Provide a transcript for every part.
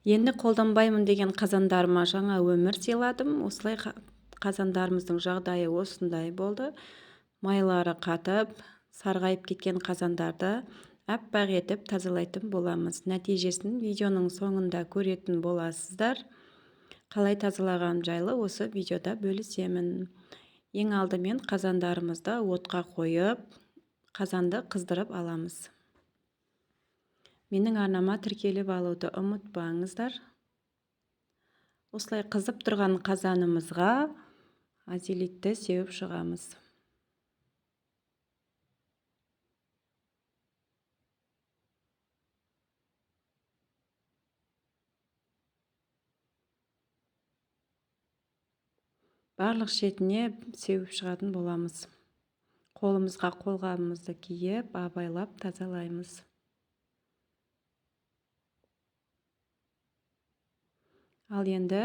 Енді қолданбаймын деген қазандарыма жаңа өмір сыйладым. Осылай қазандарымыздың жағдайы осындай болды. Майлары қатып, сарғайып кеткен қазандарды аппақ етіп тазалайтын боламыз. Нәтижесін видеоның соңында көретін боласыздар. Қалай тазалаған жайлы осы видеода бөлісемін. Ең алдымен қазандарымызды отқа қойып, қазанды қыздырып аламыз. Менің арнама тіркеліп алуды ұмытпаңыздар. Осылай қызып тұрған қазанымызға азелитті сеуіп шығамыз. Барлық шетіне сеуіп шығатын боламыз. Қолымызға қолғабымызды киіп, абайлап тазалаймыз. Ал енді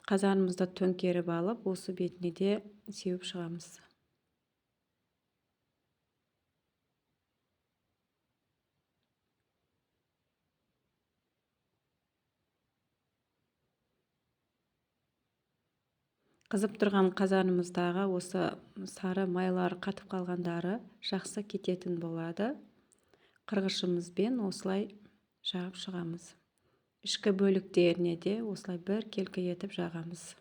қазанымызды төңкеріп алып, осы бетіне де сеуіп шығамыз. Қызып тұрған қазанымыздағы осы сары майлар қатып қалғандары жақсы кететін болады. Қырғышымызбен осылай жағып шығамыз. Ішкі бөліктеріне де осылай бір келкі етіп жағамыз.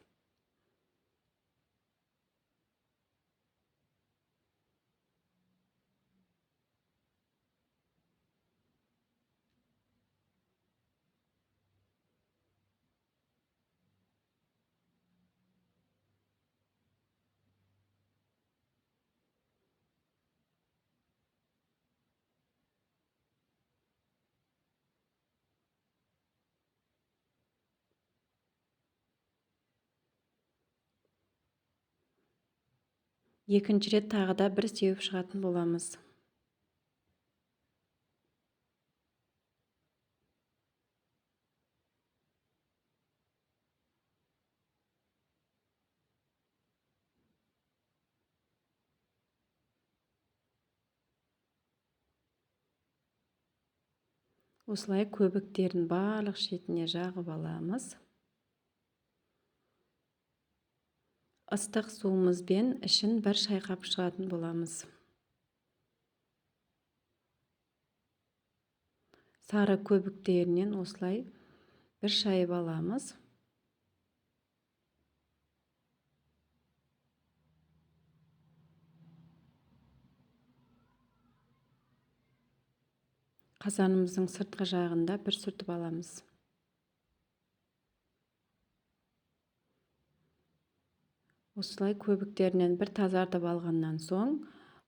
Екінші рет тағы да бір сеуіп шығатын боламыз. Осылай көбіктерін барлық шетіне жағып аламыз. Ыстық суымызбен ішін бір шайқап шығатын боламыз. Сары көбіктерінен осылай бір шайып аламыз. Қазанымыздың сыртқы жағында бір сүртіп аламыз. Осылай көбіктерінен бір тазартып алғаннан соң,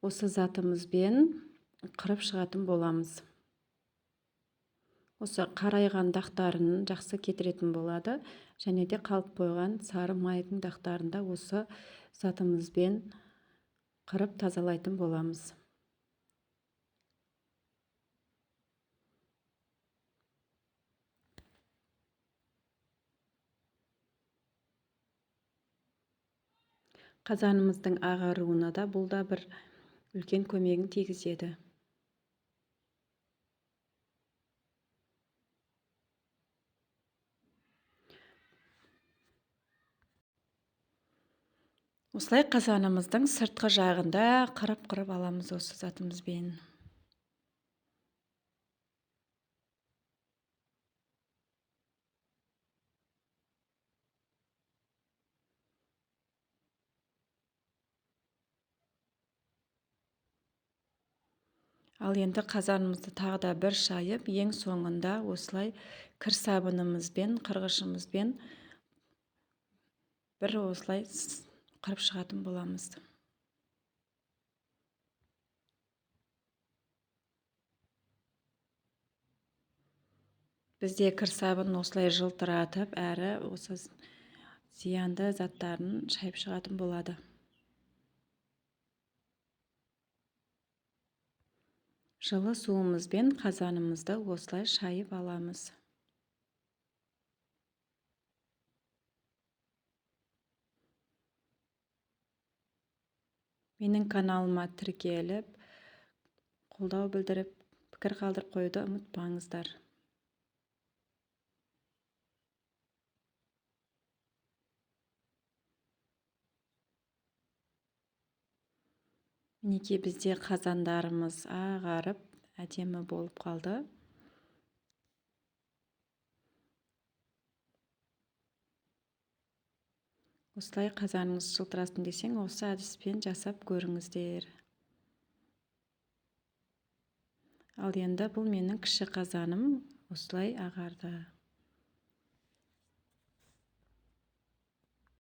осы затымызбен қырып шығатын боламыз. Осы қарайған дақтарын жақсы кетіретін болады, және де қалып қойған сары майдың дақтарын да осы затымызбен қырып тазалайтын боламыз. Қазанымыздың ағаруына да бұл да бір үлкен көмегін тигізеді. Осылай қазанымыздың сыртқы жағында қырып аламыз осы затымызбен. Ал енді қазанымызды тағы да бір шайып, ең соңында осылай кір сабынымызбен, қырғышымызбен бір осылай қырып шығатын боламыз. Бізде кір сабын осылай жылтыратып, әрі осы зиянды заттарын шайып шығатын болады. Жылы суымызбен қазанымызды осылай шайып аламыз. Менің каналыма тіркеліп, қолдау білдіріп, пікір қалдырып қоюды ұмытпаңыздар. Мінекей бізде қазандарымыз ағарып әдемі болып қалды. Осылай қазаныңыз жылтырасын десең, осы әдіспен жасап көріңіздер. Ал енді бұл менің кіші қазаным осылай ағарды.